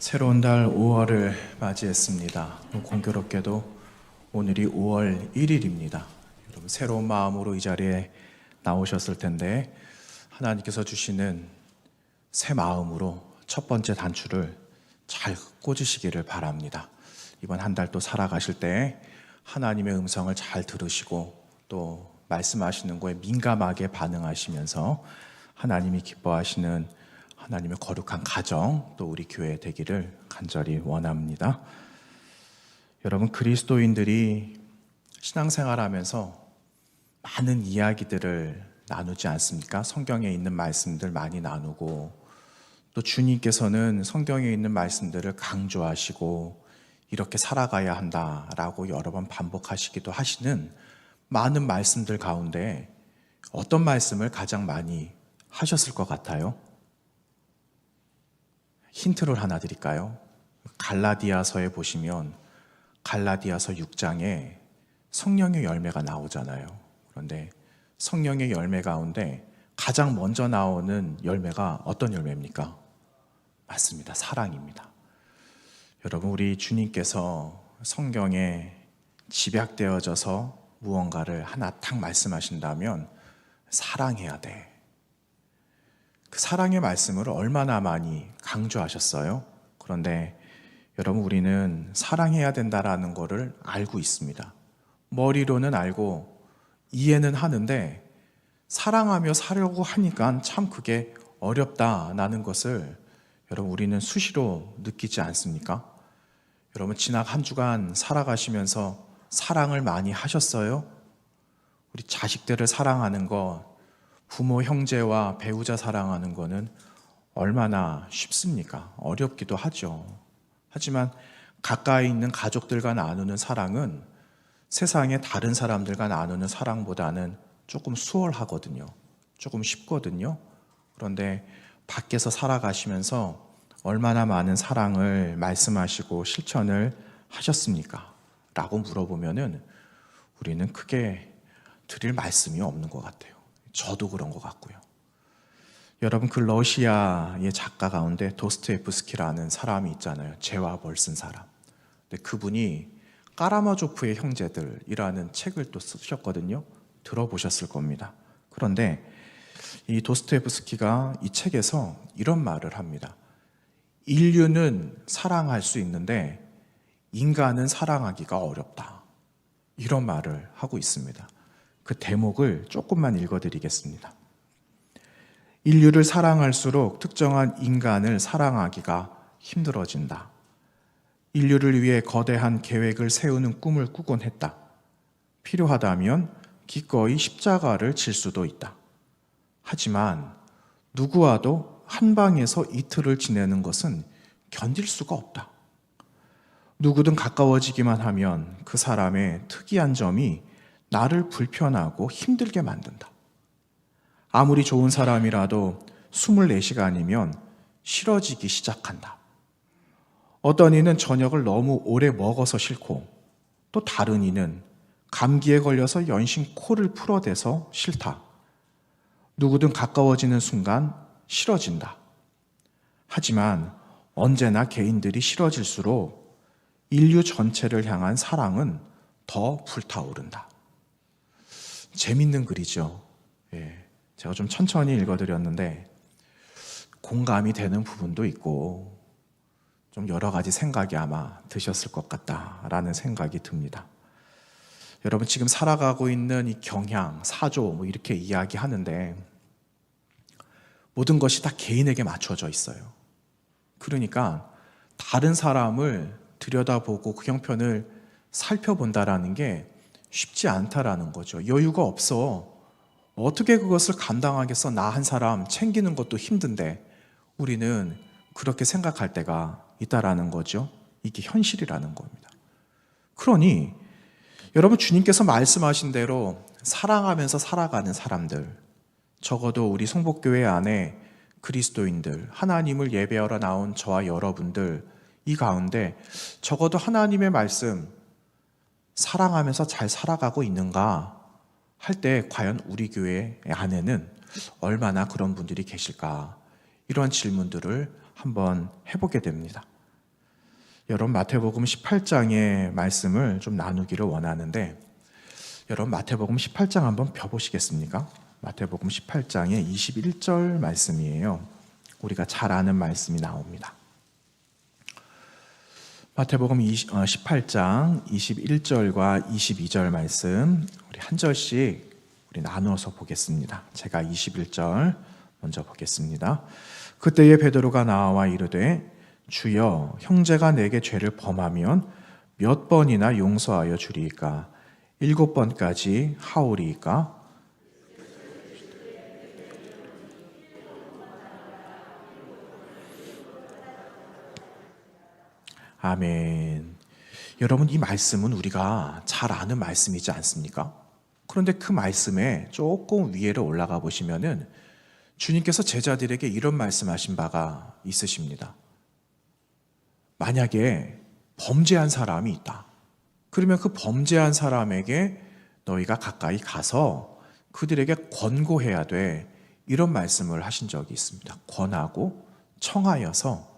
새로운 달 5월을 맞이했습니다. 공교롭게도 오늘이 5월 1일입니다. 여러분 새로운 마음으로 이 자리에 나오셨을 텐데 하나님께서 주시는 새 마음으로 첫 번째 단추를 잘 꽂으시기를 바랍니다. 이번 한 달 또 살아가실 때 하나님의 음성을 잘 들으시고 또 말씀하시는 거에 민감하게 반응하시면서 하나님이 기뻐하시는 하나님의 거룩한 가정 또 우리 교회 되기를 간절히 원합니다. 여러분 그리스도인들이 신앙생활하면서 많은 이야기들을 나누지 않습니까? 성경에 있는 말씀들 많이 나누고 또 주님께서는 성경에 있는 말씀들을 강조하시고 이렇게 살아가야 한다라고 여러 번 반복하시기도 하시는 많은 말씀들 가운데 어떤 말씀을 가장 많이 하셨을 것 같아요? 힌트를 하나 드릴까요? 갈라디아서에 보시면 갈라디아서 6장에 성령의 열매가 나오잖아요. 그런데 성령의 열매 가운데 가장 먼저 나오는 열매가 어떤 열매입니까? 맞습니다. 사랑입니다. 여러분 우리 주님께서 성경에 집약되어져서 무언가를 하나 딱 말씀하신다면 사랑해야 돼. 그 사랑의 말씀을 얼마나 많이 강조하셨어요? 그런데 여러분 우리는 사랑해야 된다라는 것을 알고 있습니다. 머리로는 알고 이해는 하는데 사랑하며 살려고 하니까 참 그게 어렵다라는 것을 여러분 우리는 수시로 느끼지 않습니까? 여러분 지난 한 주간 살아가시면서 사랑을 많이 하셨어요? 우리 자식들을 사랑하는 것, 부모, 형제와 배우자 사랑하는 거는 얼마나 쉽습니까? 어렵기도 하죠. 하지만 가까이 있는 가족들과 나누는 사랑은 세상의 다른 사람들과 나누는 사랑보다는 조금 수월하거든요. 조금 쉽거든요. 그런데 밖에서 살아가시면서 얼마나 많은 사랑을 말씀하시고 실천을 하셨습니까? 라고 물어보면은 우리는 크게 드릴 말씀이 없는 것 같아요. 저도 그런 것 같고요. 여러분 그 러시아의 작가 가운데 도스토옙스키라는 사람이 있잖아요. 죄와 벌 쓴 사람. 근데 그분이 까라마조프의 형제들이라는 책을 또 쓰셨거든요. 들어보셨을 겁니다. 그런데 이 도스토옙스키가 이 책에서 이런 말을 합니다. 인류는 사랑할 수 있는데 인간은 사랑하기가 어렵다. 이런 말을 하고 있습니다. 그 대목을 조금만 읽어드리겠습니다. 인류를 사랑할수록 특정한 인간을 사랑하기가 힘들어진다. 인류를 위해 거대한 계획을 세우는 꿈을 꾸곤 했다. 필요하다면 기꺼이 십자가를 질 수도 있다. 하지만 누구와도 한 방에서 이틀을 지내는 것은 견딜 수가 없다. 누구든 가까워지기만 하면 그 사람의 특이한 점이 나를 불편하고 힘들게 만든다. 아무리 좋은 사람이라도 24시간이면 싫어지기 시작한다. 어떤 이는 저녁을 너무 오래 먹어서 싫고 또 다른 이는 감기에 걸려서 연신 코를 풀어대서 싫다. 누구든 가까워지는 순간 싫어진다. 하지만 언제나 개인들이 싫어질수록 인류 전체를 향한 사랑은 더 불타오른다. 재밌는 글이죠. 제가 좀 천천히 읽어드렸는데 공감이 되는 부분도 있고 좀 여러 가지 생각이 아마 드셨을 것 같다라는 생각이 듭니다. 여러분 지금 살아가고 있는 이 경향, 사조 뭐 이렇게 이야기하는데 모든 것이 다 개인에게 맞춰져 있어요. 그러니까 다른 사람을 들여다보고 그 형편을 살펴본다라는 게 쉽지 않다라는 거죠. 여유가 없어. 어떻게 그것을 감당하겠어? 나 한 사람 챙기는 것도 힘든데 우리는 그렇게 생각할 때가 있다라는 거죠. 이게 현실이라는 겁니다. 그러니 여러분 주님께서 말씀하신 대로 사랑하면서 살아가는 사람들, 적어도 우리 성복교회 안에 그리스도인들, 하나님을 예배하러 나온 저와 여러분들 이 가운데 적어도 하나님의 말씀 사랑하면서 잘 살아가고 있는가 할 때 과연 우리 교회 안에는 얼마나 그런 분들이 계실까? 이런 질문들을 한번 해보게 됩니다. 여러분 마태복음 18장의 말씀을 좀 나누기를 원하는데, 여러분 마태복음 18장 한번 펴보시겠습니까? 마태복음 18장의 21절 말씀이에요. 우리가 잘 아는 말씀이 나옵니다. 마태복음 18장 21절과 22절 말씀, 우리 한 절씩 우리 나누어서 보겠습니다. 제가 21절 먼저 보겠습니다. 그때에 베드로가 나와 이르되 주여, 형제가 내게 죄를 범하면 몇 번이나 용서하여 주리이까? 7번까지 하오리이까? 아멘. 여러분, 이 말씀은 우리가 잘 아는 말씀이지 않습니까? 그런데 그 말씀에 조금 위에를 올라가 보시면은 주님께서 제자들에게 이런 말씀하신 바가 있으십니다. 만약에 범죄한 사람이 있다. 그러면 그 범죄한 사람에게 너희가 가까이 가서 그들에게 권고해야 돼. 이런 말씀을 하신 적이 있습니다. 권하고 청하여서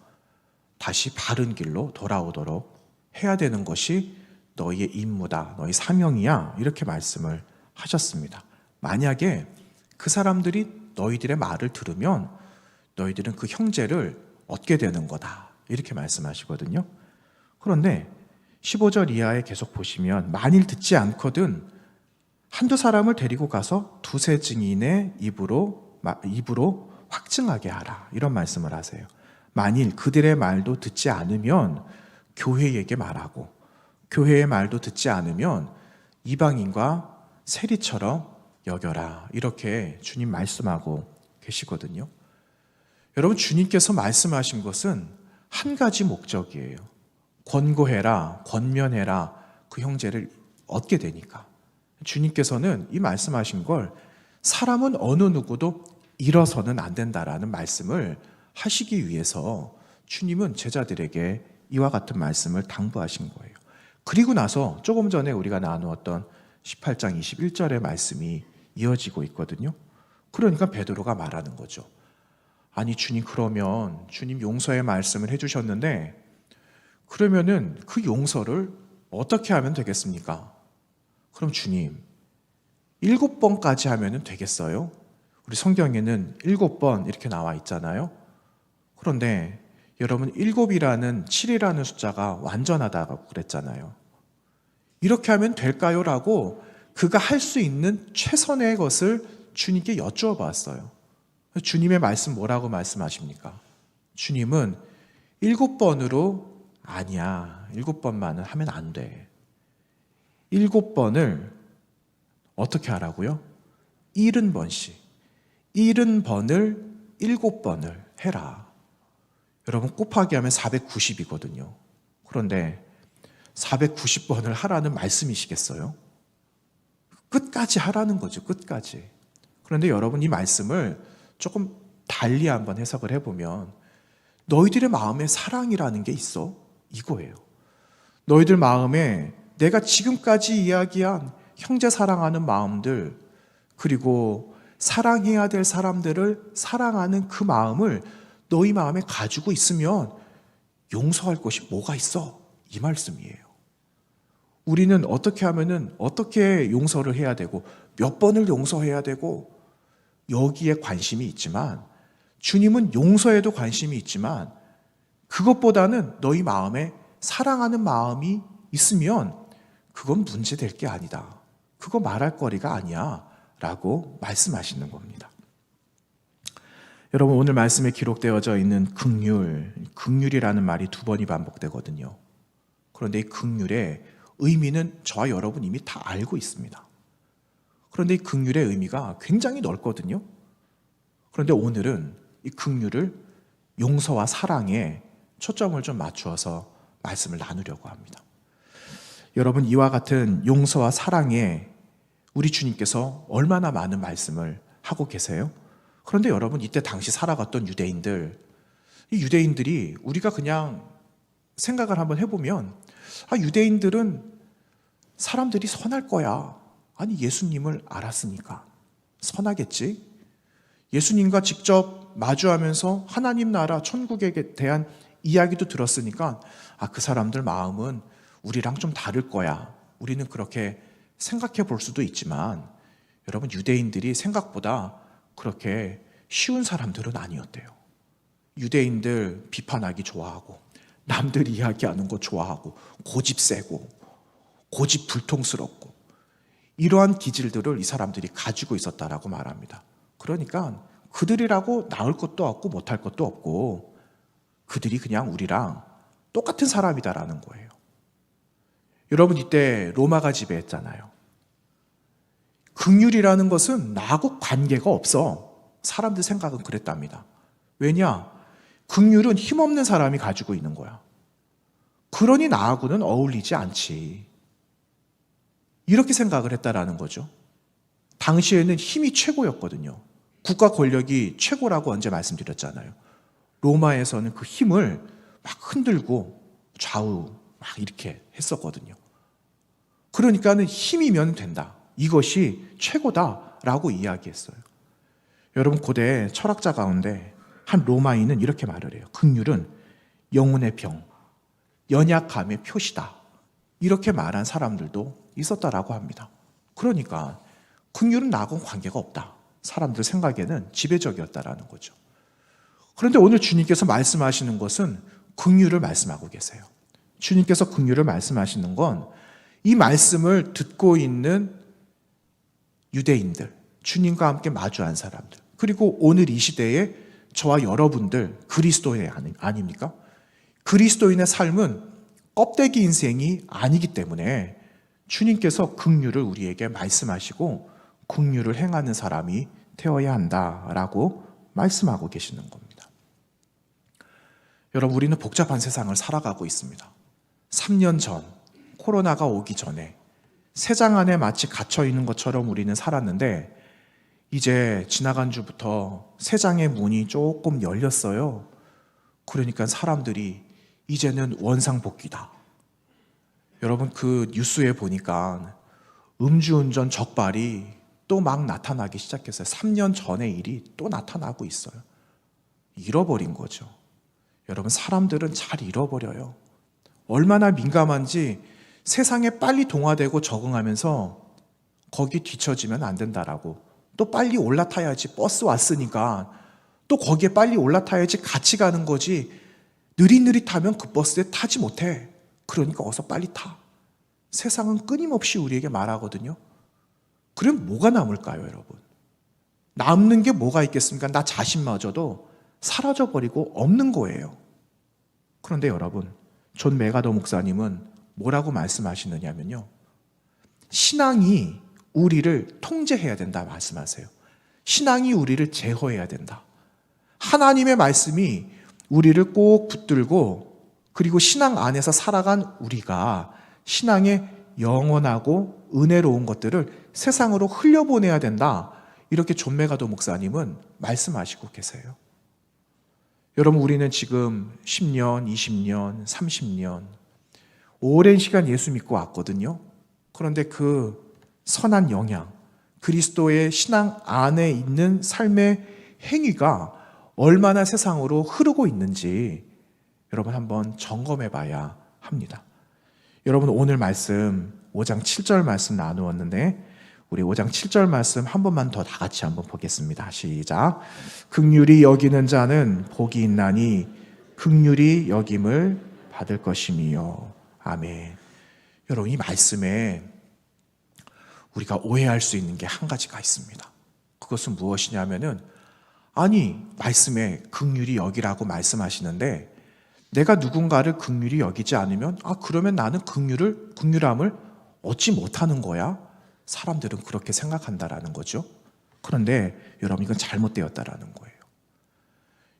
다시 바른 길로 돌아오도록 해야 되는 것이 너희의 임무다, 너희 사명이야, 이렇게 말씀을 하셨습니다. 만약에 그 사람들이 너희들의 말을 들으면 너희들은 그 형제를 얻게 되는 거다, 이렇게 말씀하시거든요. 그런데 15절 이하에 계속 보시면 만일 듣지 않거든 한두 사람을 데리고 가서 두세 증인의 입으로 확증하게 하라, 이런 말씀을 하세요. 만일 그들의 말도 듣지 않으면 교회에게 말하고, 교회의 말도 듣지 않으면 이방인과 세리처럼 여겨라, 이렇게 주님 말씀하고 계시거든요. 여러분, 주님께서 말씀하신 것은 한 가지 목적이에요. 권고해라, 권면해라, 그 형제를 얻게 되니까. 주님께서는 이 말씀하신 걸 사람은 어느 누구도 잃어서는 안 된다라는 말씀을 하시기 위해서 주님은 제자들에게 이와 같은 말씀을 당부하신 거예요. 그리고 나서 조금 전에 우리가 나누었던 18장 21절의 말씀이 이어지고 있거든요. 그러니까 베드로가 말하는 거죠. 아니 주님, 그러면 주님 용서의 말씀을 해주셨는데 그러면은 그 용서를 어떻게 하면 되겠습니까? 그럼 주님 7번까지 하면 되겠어요? 우리 성경에는 7번 이렇게 나와 있잖아요. 그런데 여러분, 7이라는 숫자가 완전하다고 그랬잖아요. 이렇게 하면 될까요? 라고 그가 할 수 있는 최선의 것을 주님께 여쭈어 봤어요. 주님의 말씀 뭐라고 말씀하십니까? 주님은 7번으로 아니야, 7번만은 하면 안 돼. 7번을 어떻게 하라고요? 70번씩 70번을 7번을 해라. 여러분, 곱하기 하면 490이거든요. 그런데 490번을 하라는 말씀이시겠어요? 끝까지 하라는 거죠. 끝까지. 그런데 여러분, 이 말씀을 조금 달리 한번 해석을 해보면 너희들의 마음에 사랑이라는 게 있어? 이거예요. 너희들 마음에 내가 지금까지 이야기한 형제 사랑하는 마음들, 그리고 사랑해야 될 사람들을 사랑하는 그 마음을 너희 마음에 가지고 있으면 용서할 것이 뭐가 있어? 이 말씀이에요. 우리는 어떻게 하면은 어떻게 용서를 해야 되고 몇 번을 용서해야 되고 여기에 관심이 있지만, 주님은 용서에도 관심이 있지만 그것보다는 너희 마음에 사랑하는 마음이 있으면 그건 문제될 게 아니다. 그거 말할 거리가 아니야 라고 말씀하시는 겁니다. 여러분, 오늘 말씀에 기록되어져 있는 긍휼이라는 말이 2번이 반복되거든요. 그런데 이 긍휼의 의미는 저와 여러분 이미 다 알고 있습니다. 그런데 이 긍휼의 의미가 굉장히 넓거든요. 그런데 오늘은 이 긍휼을 용서와 사랑에 초점을 좀 맞추어서 말씀을 나누려고 합니다. 여러분, 이와 같은 용서와 사랑에 우리 주님께서 얼마나 많은 말씀을 하고 계세요? 그런데 여러분, 이때 당시 살아갔던 유대인들, 이 유대인들이 우리가 그냥 생각을 한번 해보면, 유대인들은 사람들이 선할 거야. 아니, 예수님을 알았으니까 선하겠지. 예수님과 직접 마주하면서 하나님 나라 천국에 대한 이야기도 들었으니까 그 사람들 마음은 우리랑 좀 다를 거야. 우리는 그렇게 생각해 볼 수도 있지만 여러분, 유대인들이 생각보다 그렇게 쉬운 사람들은 아니었대요. 유대인들 비판하기 좋아하고 남들 이야기하는 거 좋아하고 고집 세고 고집 불통스럽고 이러한 기질들을 이 사람들이 가지고 있었다라고 말합니다. 그러니까 그들이라고 나을 것도 없고 못할 것도 없고 그들이 그냥 우리랑 똑같은 사람이다라는 거예요. 여러분, 이때 로마가 지배했잖아요. 긍휼이라는 것은 나하고 관계가 없어. 사람들 생각은 그랬답니다. 왜냐? 긍휼은 힘없는 사람이 가지고 있는 거야. 그러니 나하고는 어울리지 않지. 이렇게 생각을 했다라는 거죠. 당시에는 힘이 최고였거든요. 국가 권력이 최고라고 언제 말씀드렸잖아요. 로마에서는 그 힘을 막 흔들고 좌우 막 이렇게 했었거든요. 그러니까는 힘이면 된다. 이것이 최고다라고 이야기했어요. 여러분, 고대 철학자 가운데 한 로마인은 이렇게 말을 해요. 긍휼은 영혼의 병, 연약함의 표시다. 이렇게 말한 사람들도 있었다라고 합니다. 그러니까 긍휼은 나하고는 관계가 없다. 사람들 생각에는 지배적이었다라는 거죠. 그런데 오늘 주님께서 말씀하시는 것은 긍휼을 말씀하고 계세요. 주님께서 긍휼을 말씀하시는 건 이 말씀을 듣고 있는 유대인들, 주님과 함께 마주한 사람들, 그리고 오늘 이 시대에 저와 여러분들 그리스도인 아닙니까? 그리스도인의 삶은 껍데기 인생이 아니기 때문에 주님께서 긍휼을 우리에게 말씀하시고 긍휼을 행하는 사람이 되어야 한다라고 말씀하고 계시는 겁니다. 여러분, 우리는 복잡한 세상을 살아가고 있습니다. 3년 전 코로나가 오기 전에 새장 안에 마치 갇혀 있는 것처럼 우리는 살았는데 이제 지나간 주부터 새장의 문이 조금 열렸어요. 그러니까 사람들이 이제는 원상복귀다. 여러분, 그 뉴스에 보니까 음주운전 적발이 또 막 나타나기 시작했어요. 3년 전의 일이 또 나타나고 있어요. 잃어버린 거죠. 여러분, 사람들은 잘 잃어버려요. 얼마나 민감한지 세상에 빨리 동화되고 적응하면서 거기 뒤처지면 안 된다라고, 또 빨리 올라타야지, 버스 왔으니까 또 거기에 빨리 올라타야지 같이 가는 거지, 느릿느릿하면 그 버스에 타지 못해. 그러니까 어서 빨리 타. 세상은 끊임없이 우리에게 말하거든요. 그럼 뭐가 남을까요, 여러분? 남는 게 뭐가 있겠습니까? 나 자신마저도 사라져버리고 없는 거예요. 그런데 여러분, 존 메가더 목사님은 뭐라고 말씀하시느냐면요, 신앙이 우리를 통제해야 된다 말씀하세요. 신앙이 우리를 제어해야 된다. 하나님의 말씀이 우리를 꼭 붙들고, 그리고 신앙 안에서 살아간 우리가 신앙의 영원하고 은혜로운 것들을 세상으로 흘려보내야 된다. 이렇게 존 메가더 목사님은 말씀하시고 계세요. 여러분, 우리는 지금 10년, 20년, 30년 오랜 시간 예수 믿고 왔거든요. 그런데 그 선한 영향, 그리스도의 신앙 안에 있는 삶의 행위가 얼마나 세상으로 흐르고 있는지 여러분 한번 점검해 봐야 합니다. 여러분, 오늘 말씀 5장 7절 말씀 나누었는데 우리 5장 7절 말씀 한 번만 더 다 같이 한번 보겠습니다. 시작. 긍휼히 여기는 자는 복이 있나니 긍휼히 여김을 받을 것임이요. 아멘. 여러분, 이 말씀에 우리가 오해할 수 있는 게 한 가지가 있습니다. 그것은 무엇이냐면은, 아니, 말씀에 긍휼히 여기라고 말씀하시는데 내가 누군가를 긍휼히 여기지 않으면 그러면 나는 긍휼함을 얻지 못하는 거야? 사람들은 그렇게 생각한다라는 거죠. 그런데 여러분, 이건 잘못되었다라는 거예요.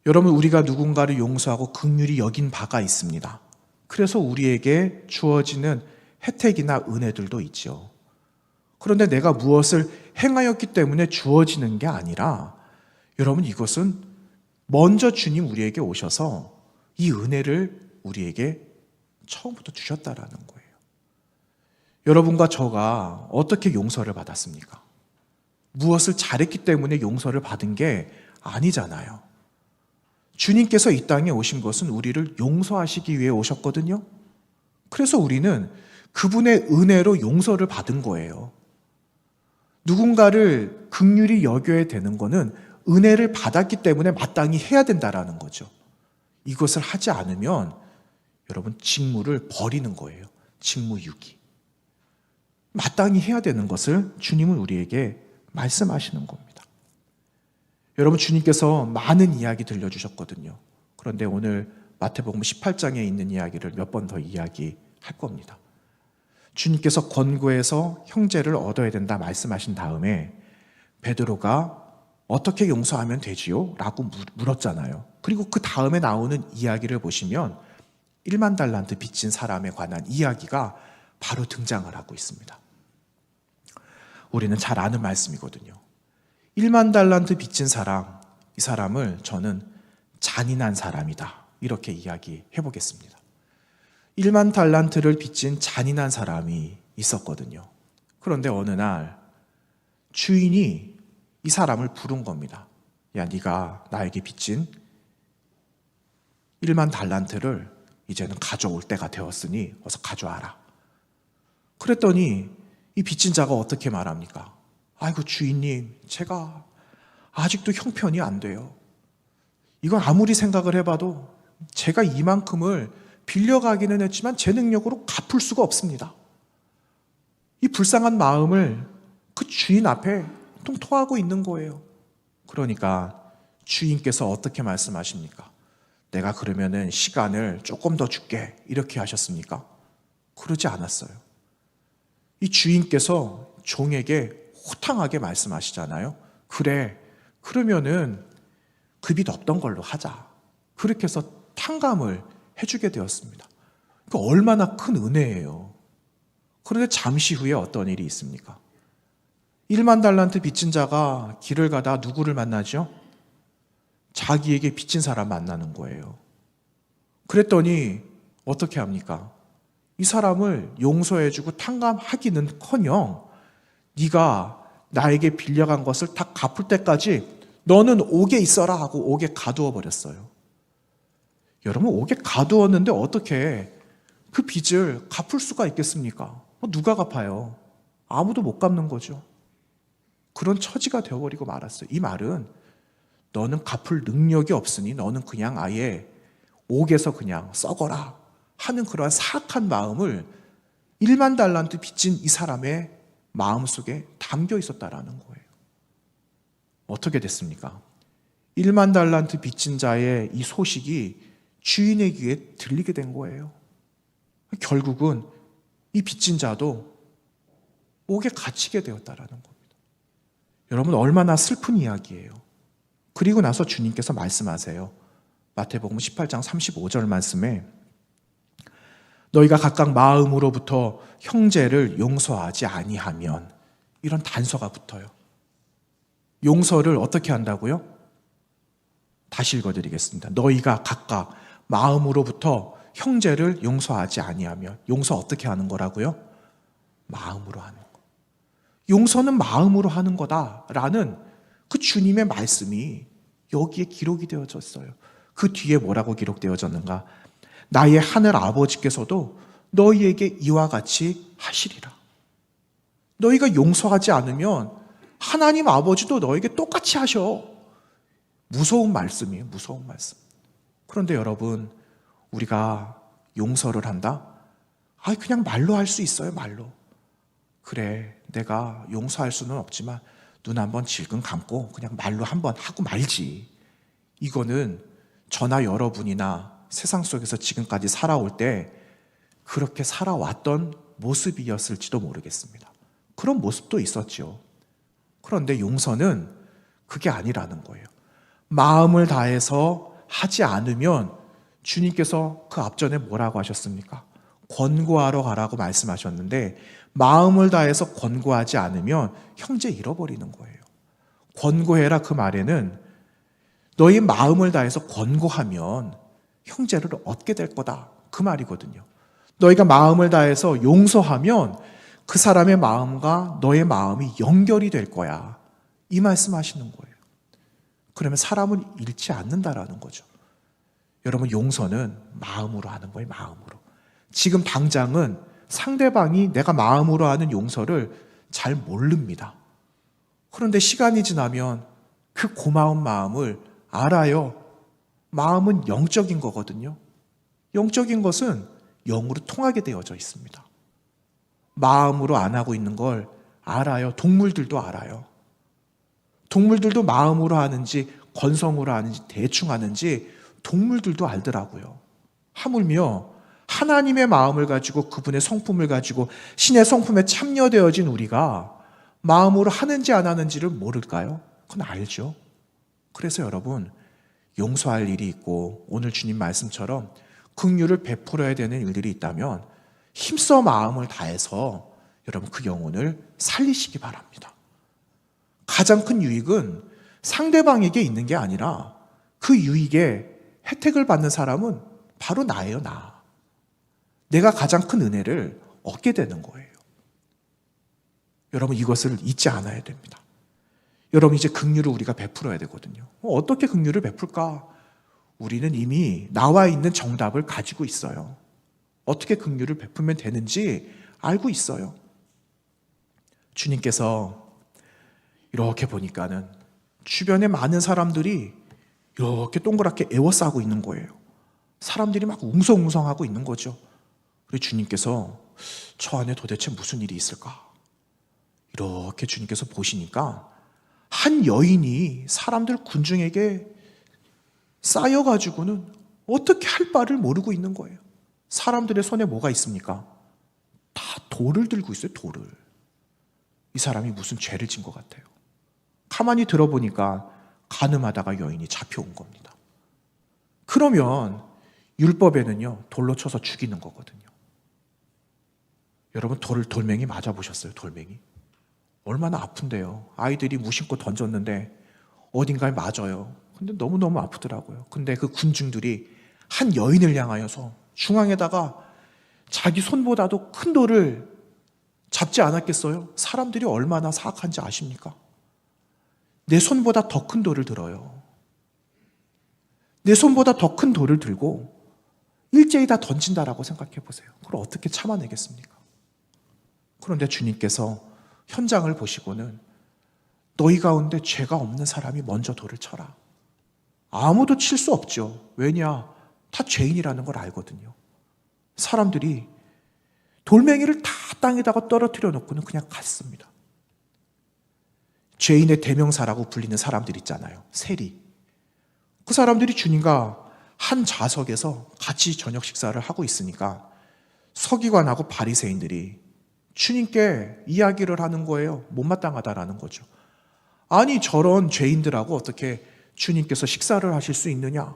여러분, 우리가 누군가를 용서하고 긍휼히 여긴 바가 있습니다. 그래서 우리에게 주어지는 혜택이나 은혜들도 있죠. 그런데 내가 무엇을 행하였기 때문에 주어지는 게 아니라, 여러분, 이것은 먼저 주님 우리에게 오셔서 이 은혜를 우리에게 처음부터 주셨다라는 거예요. 여러분과 저가 어떻게 용서를 받았습니까? 무엇을 잘했기 때문에 용서를 받은 게 아니잖아요. 주님께서 이 땅에 오신 것은 우리를 용서하시기 위해 오셨거든요. 그래서 우리는 그분의 은혜로 용서를 받은 거예요. 누군가를 긍휼히 여겨야 되는 거는 은혜를 받았기 때문에 마땅히 해야 된다라는 거죠. 이것을 하지 않으면 여러분 직무를 버리는 거예요. 직무유기. 마땅히 해야 되는 것을 주님은 우리에게 말씀하시는 겁니다. 여러분, 주님께서 많은 이야기 들려주셨거든요. 그런데 오늘 마태복음 18장에 있는 이야기를 몇 번 더 이야기할 겁니다. 주님께서 권고해서 형제를 얻어야 된다 말씀하신 다음에 베드로가 어떻게 용서하면 되지요? 라고 물었잖아요. 그리고 그 다음에 나오는 이야기를 보시면 1만 달란트 빚진 사람에 관한 이야기가 바로 등장을 하고 있습니다. 우리는 잘 아는 말씀이거든요. 1만 달란트 빚진 사람, 이 사람을 저는 잔인한 사람이다, 이렇게 이야기해 보겠습니다. 1만 달란트를 빚진 잔인한 사람이 있었거든요. 그런데 어느 날 주인이 이 사람을 부른 겁니다. 야, 네가 나에게 빚진 1만 달란트를 이제는 가져올 때가 되었으니 어서 가져와라. 그랬더니 이 빚진 자가 어떻게 말합니까? 아이고 주인님, 제가 아직도 형편이 안 돼요. 이건 아무리 생각을 해봐도 제가 이만큼을 빌려가기는 했지만 제 능력으로 갚을 수가 없습니다. 이 불쌍한 마음을 그 주인 앞에 토하고 있는 거예요. 그러니까 주인께서 어떻게 말씀하십니까? 내가 그러면은 시간을 조금 더 줄게, 이렇게 하셨습니까? 그러지 않았어요. 이 주인께서 종에게 호탕하게 말씀하시잖아요. 그래, 그러면은 그 빚 없던 걸로 하자. 그렇게 해서 탕감을 해주게 되었습니다. 그 얼마나 큰 은혜예요. 그런데 잠시 후에 어떤 일이 있습니까? 1만 달란트 빚진 자가 길을 가다 누구를 만나죠? 자기에게 빚진 사람 만나는 거예요. 그랬더니 어떻게 합니까? 이 사람을 용서해주고 탕감하기는커녕 네가 나에게 빌려간 것을 다 갚을 때까지 너는 옥에 있어라 하고 옥에 가두어 버렸어요. 여러분, 옥에 가두었는데 어떻게 그 빚을 갚을 수가 있겠습니까? 누가 갚아요? 아무도 못 갚는 거죠. 그런 처지가 되어버리고 말았어요. 이 말은 너는 갚을 능력이 없으니 너는 그냥 아예 옥에서 그냥 썩어라 하는 그러한 사악한 마음을 1만 달란트 빚진 이 사람의 마음속에 담겨 있었다라는 거예요. 어떻게 됐습니까? 1만 달란트 빚진 자의 이 소식이 주인의 귀에 들리게 된 거예요. 결국은 이 빚진 자도 옥에 갇히게 되었다라는 겁니다. 여러분, 얼마나 슬픈 이야기예요. 그리고 나서 주님께서 말씀하세요. 마태복음 18장 35절 말씀에 너희가 각각 마음으로부터 형제를 용서하지 아니하면, 이런 단서가 붙어요. 용서를 어떻게 한다고요? 다시 읽어드리겠습니다. 너희가 각각 마음으로부터 형제를 용서하지 아니하면, 용서 어떻게 하는 거라고요? 마음으로 하는 거. 용서는 마음으로 하는 거다라는 그 주님의 말씀이 여기에 기록이 되어졌어요. 그 뒤에 뭐라고 기록되어졌는가? 나의 하늘 아버지께서도 너희에게 이와 같이 하시리라. 너희가 용서하지 않으면 하나님 아버지도 너에게 똑같이 하셔. 무서운 말씀이에요. 무서운 말씀. 그런데 여러분, 우리가 용서를 한다? 그냥 말로 할 수 있어요. 말로. 그래, 내가 용서할 수는 없지만 눈 한번 질끈 감고 그냥 말로 한번 하고 말지. 이거는 저나 여러분이나 세상 속에서 지금까지 살아올 때 그렇게 살아왔던 모습이었을지도 모르겠습니다. 그런 모습도 있었죠. 그런데 용서는 그게 아니라는 거예요. 마음을 다해서 하지 않으면 주님께서 그 앞전에 뭐라고 하셨습니까? 권고하러 가라고 말씀하셨는데 마음을 다해서 권고하지 않으면 형제 잃어버리는 거예요. 권고해라, 그 말에는 너희 마음을 다해서 권고하면 형제를 얻게 될 거다, 그 말이거든요. 너희가 마음을 다해서 용서하면 그 사람의 마음과 너의 마음이 연결이 될 거야, 이 말씀하시는 거예요. 그러면 사람을 잃지 않는다라는 거죠. 여러분, 용서는 마음으로 하는 거예요. 마음으로. 지금 당장은 상대방이 내가 마음으로 하는 용서를 잘 모릅니다. 그런데 시간이 지나면 그 고마운 마음을 알아요. 마음은 영적인 거거든요. 영적인 것은 영으로 통하게 되어져 있습니다. 마음으로 안 하고 있는 걸 알아요. 동물들도 알아요. 동물들도 마음으로 하는지 건성으로 하는지 대충 하는지 동물들도 알더라고요. 하물며 하나님의 마음을 가지고 그분의 성품을 가지고 신의 성품에 참여되어진 우리가 마음으로 하는지 안 하는지를 모를까요? 그건 알죠. 그래서 여러분, 용서할 일이 있고 오늘 주님 말씀처럼 긍휼을 베풀어야 되는 일들이 있다면 힘써 마음을 다해서 여러분 그 영혼을 살리시기 바랍니다. 가장 큰 유익은 상대방에게 있는 게 아니라 그 유익에 혜택을 받는 사람은 바로 나예요, 나. 내가 가장 큰 은혜를 얻게 되는 거예요. 여러분, 이것을 잊지 않아야 됩니다. 여러분, 이제 긍휼을 우리가 베풀어야 되거든요. 어떻게 긍휼을 베풀까? 우리는 이미 나와 있는 정답을 가지고 있어요. 어떻게 긍휼을 베풀면 되는지 알고 있어요. 주님께서 이렇게 보니까는 주변에 많은 사람들이 이렇게 동그랗게 에워싸고 있는 거예요. 사람들이 막 웅성웅성하고 있는 거죠. 그래서 주님께서 저 안에 도대체 무슨 일이 있을까? 이렇게 주님께서 보시니까 한 여인이 사람들 군중에게 쌓여가지고는 어떻게 할 바를 모르고 있는 거예요. 사람들의 손에 뭐가 있습니까? 다 돌을 들고 있어요, 돌을. 이 사람이 무슨 죄를 진 것 같아요. 가만히 들어보니까 간음하다가 여인이 잡혀온 겁니다. 그러면 율법에는요, 돌로 쳐서 죽이는 거거든요. 여러분, 돌멩이 맞아보셨어요? 돌멩이? 얼마나 아픈데요. 아이들이 무심코 던졌는데 어딘가에 맞아요. 근데 너무너무 아프더라고요. 근데 그 군중들이 한 여인을 향하여서 중앙에다가 자기 손보다도 큰 돌을 잡지 않았겠어요? 사람들이 얼마나 사악한지 아십니까? 내 손보다 더 큰 돌을 들어요. 내 손보다 더 큰 돌을 들고 일제히 다 던진다라고 생각해 보세요. 그걸 어떻게 참아내겠습니까? 그런데 주님께서 현장을 보시고는 너희 가운데 죄가 없는 사람이 먼저 돌을 쳐라. 아무도 칠 수 없죠. 왜냐? 다 죄인이라는 걸 알거든요. 사람들이 돌멩이를 다 땅에다가 떨어뜨려 놓고는 그냥 갔습니다. 죄인의 대명사라고 불리는 사람들 있잖아요. 세리. 그 사람들이 주님과 한 좌석에서 같이 저녁 식사를 하고 있으니까 서기관하고 바리새인들이 주님께 이야기를 하는 거예요. 못마땅하다라는 거죠. 아니, 저런 죄인들하고 어떻게 주님께서 식사를 하실 수 있느냐?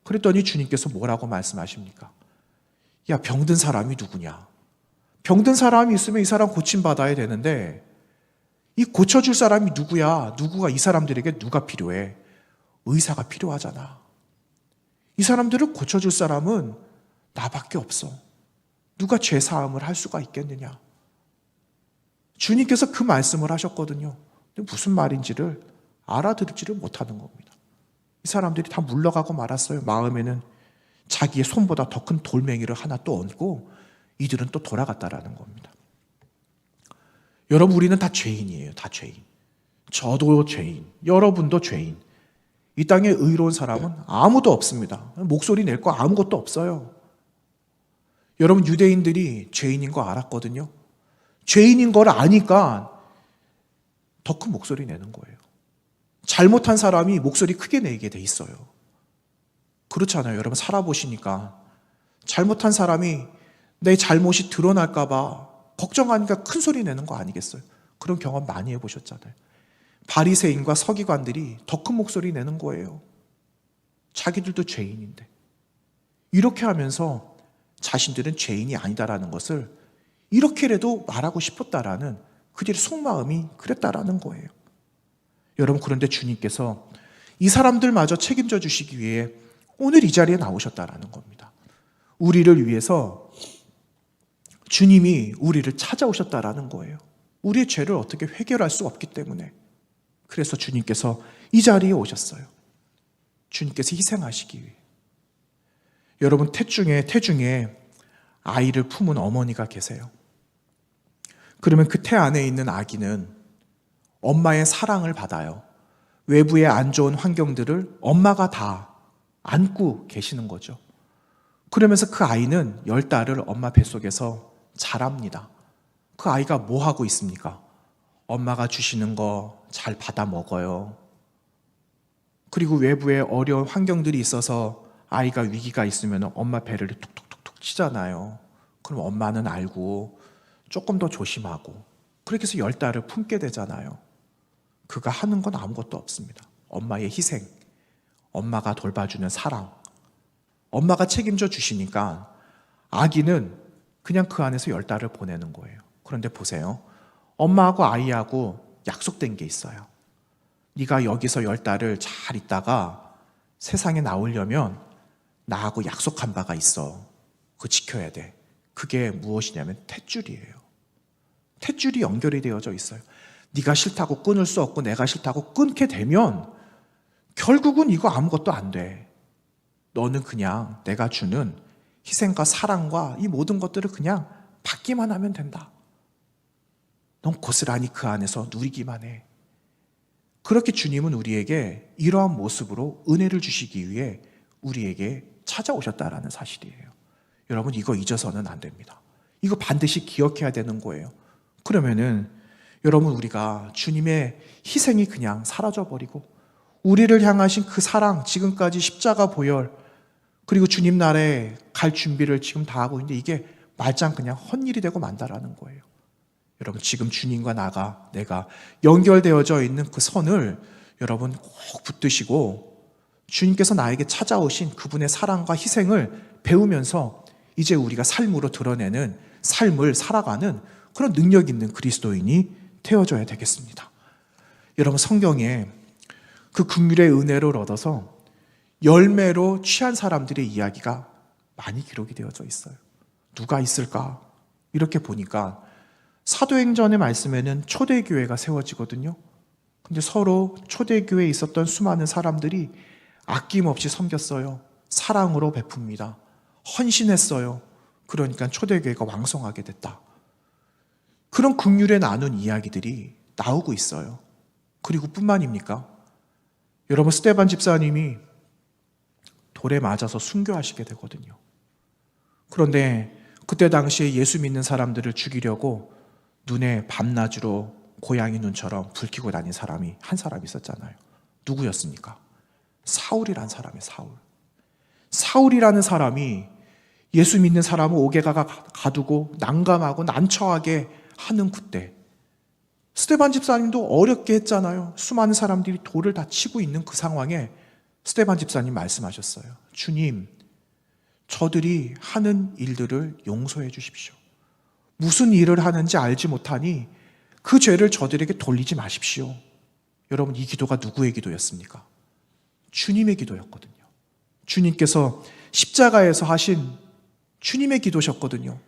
그랬더니 주님께서 뭐라고 말씀하십니까? 야, 병든 사람이 누구냐? 병든 사람이 있으면 이 사람 고침받아야 되는데 이 고쳐줄 사람이 누구야? 누구가 이 사람들에게 누가 필요해? 의사가 필요하잖아. 이 사람들을 고쳐줄 사람은 나밖에 없어. 누가 죄사함을 할 수가 있겠느냐? 주님께서 그 말씀을 하셨거든요. 근데 무슨 말인지를 알아들지를 못하는 겁니다. 이 사람들이 다 물러가고 말았어요. 마음에는 자기의 손보다 더 큰 돌멩이를 하나 또 얹고 이들은 또 돌아갔다라는 겁니다. 여러분, 우리는 다 죄인이에요. 다 죄인. 저도 죄인, 여러분도 죄인. 이 땅에 의로운 사람은 아무도 없습니다. 목소리 낼 거 아무것도 없어요. 여러분, 유대인들이 죄인인 거 알았거든요. 죄인인 걸 아니까 더 큰 목소리 내는 거예요. 잘못한 사람이 목소리 크게 내게 돼 있어요. 그렇잖아요. 여러분, 살아보시니까 잘못한 사람이 내 잘못이 드러날까 봐 걱정하니까 큰 소리 내는 거 아니겠어요? 그런 경험 많이 해보셨잖아요. 바리새인과 서기관들이 더 큰 목소리 내는 거예요. 자기들도 죄인인데. 이렇게 하면서 자신들은 죄인이 아니다라는 것을 이렇게라도 말하고 싶었다라는 그들의 속마음이 그랬다라는 거예요. 여러분, 그런데 주님께서 이 사람들마저 책임져 주시기 위해 오늘 이 자리에 나오셨다라는 겁니다. 우리를 위해서 주님이 우리를 찾아오셨다라는 거예요. 우리의 죄를 어떻게 해결할 수 없기 때문에. 그래서 주님께서 이 자리에 오셨어요. 주님께서 희생하시기 위해. 여러분 태중에 아이를 품은 어머니가 계세요. 그러면 그 태 안에 있는 아기는 엄마의 사랑을 받아요. 외부의 안 좋은 환경들을 엄마가 다 안고 계시는 거죠. 그러면서 그 아이는 10달을 엄마 뱃속에서 자랍니다. 그 아이가 뭐 하고 있습니까? 엄마가 주시는 거 잘 받아 먹어요. 그리고 외부에 어려운 환경들이 있어서 아이가 위기가 있으면 엄마 배를 툭툭툭툭 치잖아요. 그럼 엄마는 알고 조금 더 조심하고 그렇게 해서 10달을 품게 되잖아요. 그가 하는 건 아무것도 없습니다. 엄마의 희생, 엄마가 돌봐주는 사랑, 엄마가 책임져 주시니까 아기는 그냥 그 안에서 10달을 보내는 거예요. 그런데 보세요. 엄마하고 아이하고 약속된 게 있어요. 네가 여기서 10달을 잘 있다가 세상에 나오려면 나하고 약속한 바가 있어. 그거 지켜야 돼. 그게 무엇이냐면 탯줄이에요. 탯줄이 연결이 되어져 있어요. 네가 싫다고 끊을 수 없고 내가 싫다고 끊게 되면 결국은 이거 아무것도 안 돼. 너는 그냥 내가 주는 희생과 사랑과 이 모든 것들을 그냥 받기만 하면 된다. 넌 고스란히 그 안에서 누리기만 해. 그렇게 주님은 우리에게 이러한 모습으로 은혜를 주시기 위해 우리에게 찾아오셨다라는 사실이에요. 여러분 이거 잊어서는 안 됩니다. 이거 반드시 기억해야 되는 거예요. 그러면은 여러분 우리가 주님의 희생이 그냥 사라져버리고 우리를 향하신 그 사랑, 지금까지 십자가 보혈 그리고 주님 나라에 갈 준비를 지금 다 하고 있는데 이게 말짱 그냥 헛일이 되고 만다라는 거예요. 여러분 지금 주님과 내가 연결되어져 있는 그 선을 여러분 꼭 붙드시고 주님께서 나에게 찾아오신 그분의 사랑과 희생을 배우면서 이제 우리가 삶으로 드러내는 삶을 살아가는 그런 능력 있는 그리스도인이 되어져야 되겠습니다. 여러분 성경에 그 긍휼의 은혜를 얻어서 열매로 취한 사람들의 이야기가 많이 기록이 되어져 있어요. 누가 있을까? 이렇게 보니까 사도행전의 말씀에는 초대교회가 세워지거든요. 근데 서로 초대교회에 있었던 수많은 사람들이 아낌없이 섬겼어요. 사랑으로 베풉니다. 헌신했어요. 그러니까 초대교회가 왕성하게 됐다. 그런 긍휼에 나눈 이야기들이 나오고 있어요. 그리고 뿐만입니까? 여러분 스데반 집사님이 돌에 맞아서 순교하시게 되거든요. 그런데 그때 당시에 예수 믿는 사람들을 죽이려고 눈에 밤낮으로 고양이 눈처럼 불 켜고 다닌 사람이 한 사람 있었잖아요. 누구였습니까? 사울이라는 사람이에요. 사울이라는 사람이 예수 믿는 사람을 옥에다가 가두고 난감하고 난처하게 하는 그때 스데반 집사님도 어렵게 했잖아요. 수많은 사람들이 돌을 다 치고 있는 그 상황에 스데반 집사님 말씀하셨어요. 주님, 저들이 하는 일들을 용서해 주십시오. 무슨 일을 하는지 알지 못하니 그 죄를 저들에게 돌리지 마십시오. 여러분 이 기도가 누구의 기도였습니까? 주님의 기도였거든요. 주님께서 십자가에서 하신 주님의 기도셨거든요.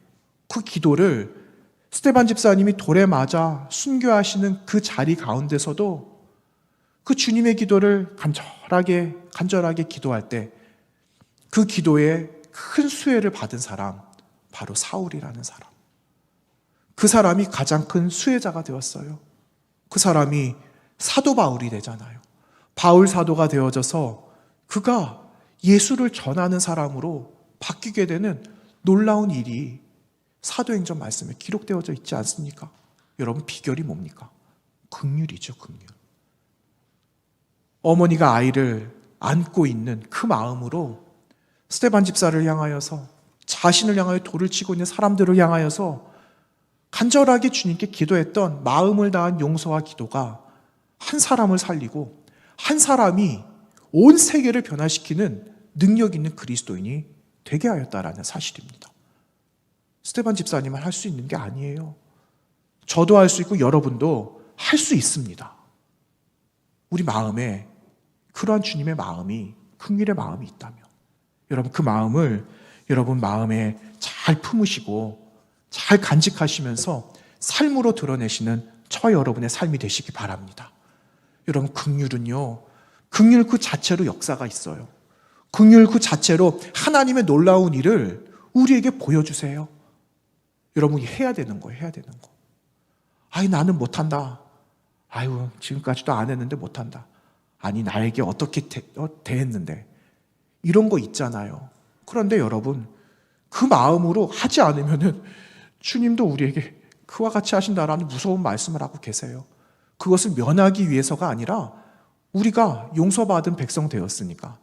그 기도를 스데반 집사님이 돌에 맞아 순교하시는 그 자리 가운데서도 그 주님의 기도를 간절하게 기도할 때 그 기도에 큰 수혜를 받은 사람, 바로 사울이라는 사람. 그 사람이 가장 큰 수혜자가 되었어요. 그 사람이 사도 바울이 되잖아요. 바울 사도가 되어져서 그가 예수를 전하는 사람으로 바뀌게 되는 놀라운 일이 사도행전 말씀에 기록되어져 있지 않습니까? 여러분 비결이 뭡니까? 긍휼이죠, 긍휼. 어머니가 아이를 안고 있는 그 마음으로 스데반 집사를 향하여서 자신을 향하여 돌을 치고 있는 사람들을 향하여서 간절하게 주님께 기도했던 마음을 다한 용서와 기도가 한 사람을 살리고 한 사람이 온 세계를 변화시키는 능력 있는 그리스도인이 되게 하였다라는 사실입니다. 스데반 집사님은 할 수 있는 게 아니에요. 저도 할 수 있고 여러분도 할 수 있습니다. 우리 마음에 그러한 주님의 마음이, 긍휼의 마음이 있다면 여러분 그 마음을 여러분 마음에 잘 품으시고 잘 간직하시면서 삶으로 드러내시는 저 여러분의 삶이 되시기 바랍니다. 여러분 긍휼은요, 긍휼 그 자체로 역사가 있어요. 긍휼 그 자체로 하나님의 놀라운 일을 우리에게 보여주세요. 여러분이 해야 되는 거예요. 해야 되는 거. 아이, 나는 못한다. 아유, 지금까지도 안 했는데 못한다. 아니, 나에게 어떻게 대했는데. 이런 거 있잖아요. 그런데 여러분, 그 마음으로 하지 않으면은 주님도 우리에게 그와 같이 하신다라는 무서운 말씀을 하고 계세요. 그것을 면하기 위해서가 아니라 우리가 용서받은 백성 되었으니까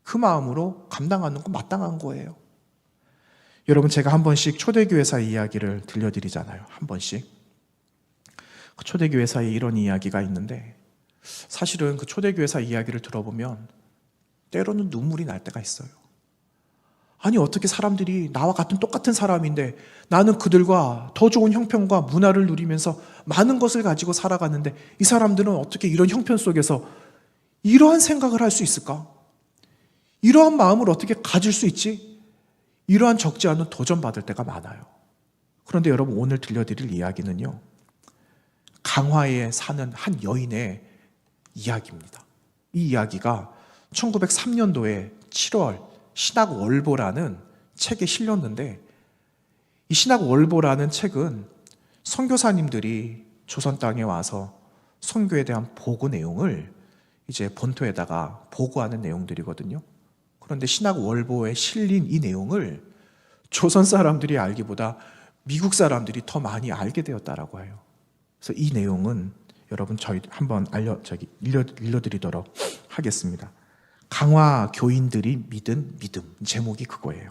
그 마음으로 감당하는 건 마땅한 거예요. 여러분, 제가 한 번씩 초대교회사 이야기를 들려드리잖아요. 한 번씩. 그 초대교회사에 이런 이야기가 있는데 사실은 그 초대교회사 이야기를 들어보면 때로는 눈물이 날 때가 있어요. 아니, 어떻게 사람들이 나와 같은 똑같은 사람인데 나는 그들과 더 좋은 형편과 문화를 누리면서 많은 것을 가지고 살아가는데 이 사람들은 어떻게 이런 형편 속에서 이러한 생각을 할 수 있을까? 이러한 마음을 어떻게 가질 수 있지? 이러한 적지 않은 도전받을 때가 많아요. 그런데 여러분, 오늘 들려드릴 이야기는요, 강화에 사는 한 여인의 이야기입니다. 이 이야기가 1903년도에 7월 신학월보라는 책에 실렸는데, 이 신학월보라는 책은 선교사님들이 조선 땅에 와서 선교에 대한 보고 내용을 이제 본토에다가 보고하는 내용들이거든요. 그런데 신학월보에 실린 이 내용을 조선 사람들이 알기보다 미국 사람들이 더 많이 알게 되었다라고 해요. 그래서 이 내용은 여러분 저희 한번 읽어드리도록 하겠습니다. 강화 교인들이 믿은 믿음, 제목이 그거예요.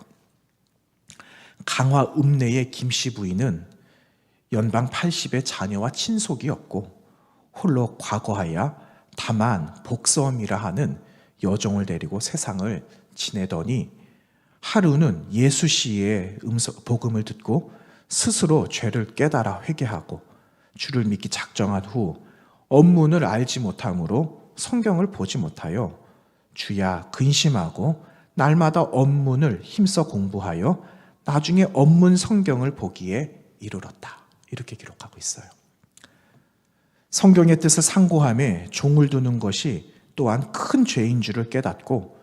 강화 읍내의 김씨 부인은 연방 80의 자녀와 친속이 없고 홀로 과거하여 다만 복섬이라 하는 여종을 데리고 세상을 지내더니 하루는 예수 씨의 복음을 듣고 스스로 죄를 깨달아 회개하고 주를 믿기 작정한 후 업문을 알지 못하므로 성경을 보지 못하여 주야 근심하고 날마다 업문을 힘써 공부하여 나중에 업문 성경을 보기에 이르렀다. 이렇게 기록하고 있어요. 성경의 뜻을 상고함에 종을 두는 것이 또한 큰 죄인 줄을 깨닫고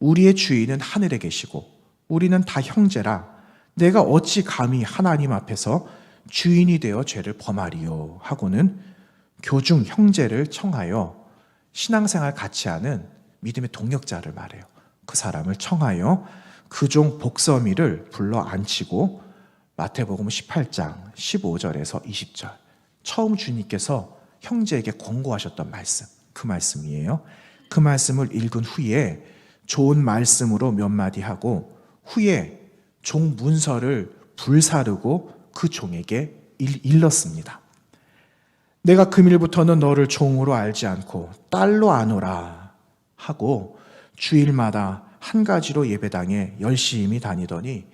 우리의 주인은 하늘에 계시고 우리는 다 형제라 내가 어찌 감히 하나님 앞에서 주인이 되어 죄를 범하리요 하고는 교중 형제를 청하여 신앙생활 같이 하는 믿음의 동역자를 말해요. 그 사람을 청하여 그 종 복서미를 불러 앉히고 마태복음 18장 15절에서 20절 처음 주님께서 형제에게 권고하셨던 말씀, 그 말씀이에요. 그 말씀을 읽은 후에 좋은 말씀으로 몇 마디 하고 후에 종 문서를 불사르고 그 종에게 일렀습니다. 내가 금일부터는 너를 종으로 알지 않고 딸로 아노라 하고 주일마다 한 가지로 예배당에 열심히 다니더니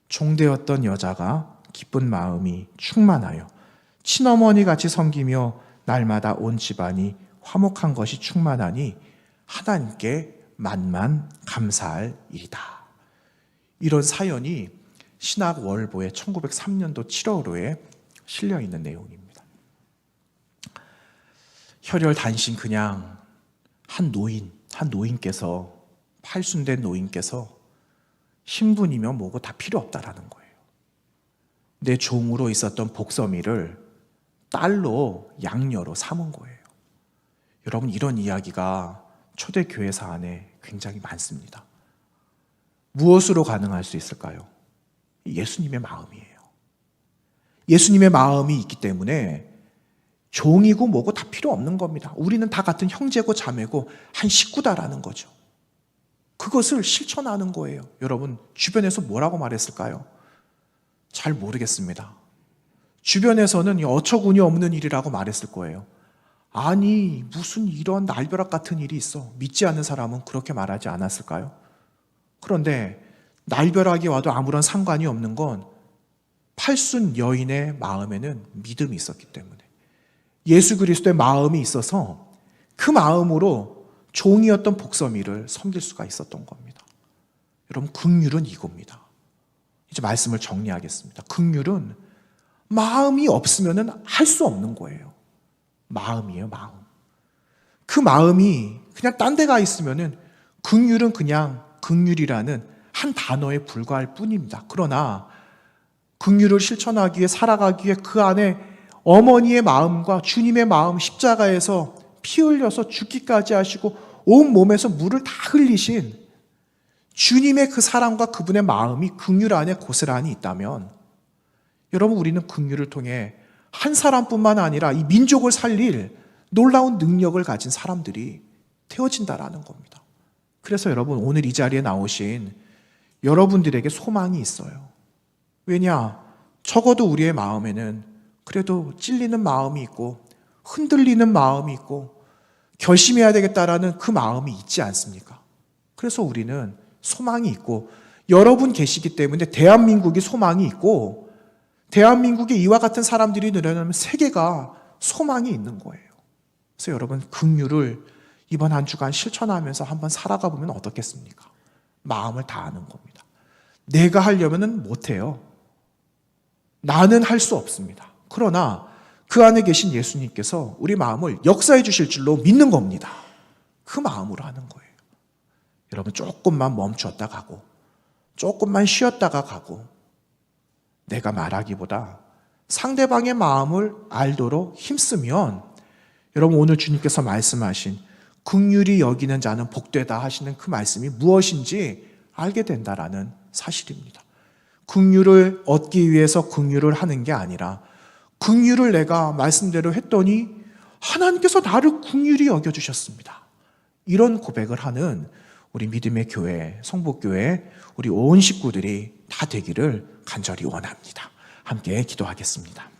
종되었던 여자가 기쁜 마음이 충만하여 친어머니 같이 섬기며 날마다 온 집안이 화목한 것이 충만하니 하나님께 만만 감사할 일이다. 이런 사연이 신학월보의 1903년도 7월호에 실려있는 내용입니다. 혈혈단신 그냥 한 노인께서 팔순된 노인께서 신분이며 뭐고 다 필요 없다라는 거예요. 내 종으로 있었던 복서미를 딸로 양녀로 삼은 거예요. 여러분, 이런 이야기가 초대교회사 안에 굉장히 많습니다. 무엇으로 가능할 수 있을까요? 예수님의 마음이에요. 예수님의 마음이 있기 때문에 종이고 뭐고 다 필요 없는 겁니다. 우리는 다 같은 형제고 자매고 한 식구다라는 거죠. 그것을 실천하는 거예요. 여러분, 주변에서 뭐라고 말했을까요? 잘 모르겠습니다. 주변에서는 어처구니 없는 일이라고 말했을 거예요. 아니, 무슨 이런 날벼락 같은 일이 있어. 믿지 않는 사람은 그렇게 말하지 않았을까요? 그런데 날벼락이 와도 아무런 상관이 없는 건 팔순 여인의 마음에는 믿음이 있었기 때문에 예수 그리스도의 마음이 있어서 그 마음으로 종이었던 복서미를 섬길 수가 있었던 겁니다. 여러분, 긍휼은 이겁니다. 이제 말씀을 정리하겠습니다. 긍휼은 마음이 없으면 할 수 없는 거예요. 마음이에요, 마음. 그 마음이 그냥 딴 데 가 있으면은 긍휼은 그냥 긍휼이라는 한 단어에 불과할 뿐입니다. 그러나 긍휼을 실천하기 위해 살아가기 위해 그 안에 어머니의 마음과 주님의 마음, 십자가에서 피 흘려서 죽기까지 하시고 온 몸에서 물을 다 흘리신 주님의 그 사랑과 그분의 마음이 긍휼 안에 고스란히 있다면 여러분, 우리는 긍휼을 통해 한 사람뿐만 아니라 이 민족을 살릴 놀라운 능력을 가진 사람들이 되어진다라는 겁니다. 그래서 여러분, 오늘 이 자리에 나오신 여러분들에게 소망이 있어요. 왜냐? 적어도 우리의 마음에는 그래도 찔리는 마음이 있고 흔들리는 마음이 있고 결심해야 되겠다라는 그 마음이 있지 않습니까? 그래서 우리는 소망이 있고, 여러분 계시기 때문에 대한민국이 소망이 있고, 대한민국에 이와 같은 사람들이 늘어나면 세계가 소망이 있는 거예요. 그래서 여러분, 긍휼을 이번 한 주간 실천하면서 한번 살아가 보면 어떻겠습니까? 마음을 다하는 겁니다. 내가 하려면 못해요. 나는 할 수 없습니다. 그러나 그 안에 계신 예수님께서 우리 마음을 역사해 주실 줄로 믿는 겁니다. 그 마음으로 하는 거예요. 여러분, 조금만 멈추었다 가고 조금만 쉬었다가 가고 내가 말하기보다 상대방의 마음을 알도록 힘쓰면 여러분, 오늘 주님께서 말씀하신 긍휼히 여기는 자는 복되다 하시는 그 말씀이 무엇인지 알게 된다라는 사실입니다. 긍휼을 얻기 위해서 긍휼을 하는 게 아니라 긍휼을 내가 말씀대로 했더니 하나님께서 나를 긍휼히 여겨주셨습니다. 이런 고백을 하는 우리 믿음의 교회, 성복교회, 우리 온 식구들이 다 되기를 간절히 원합니다. 함께 기도하겠습니다.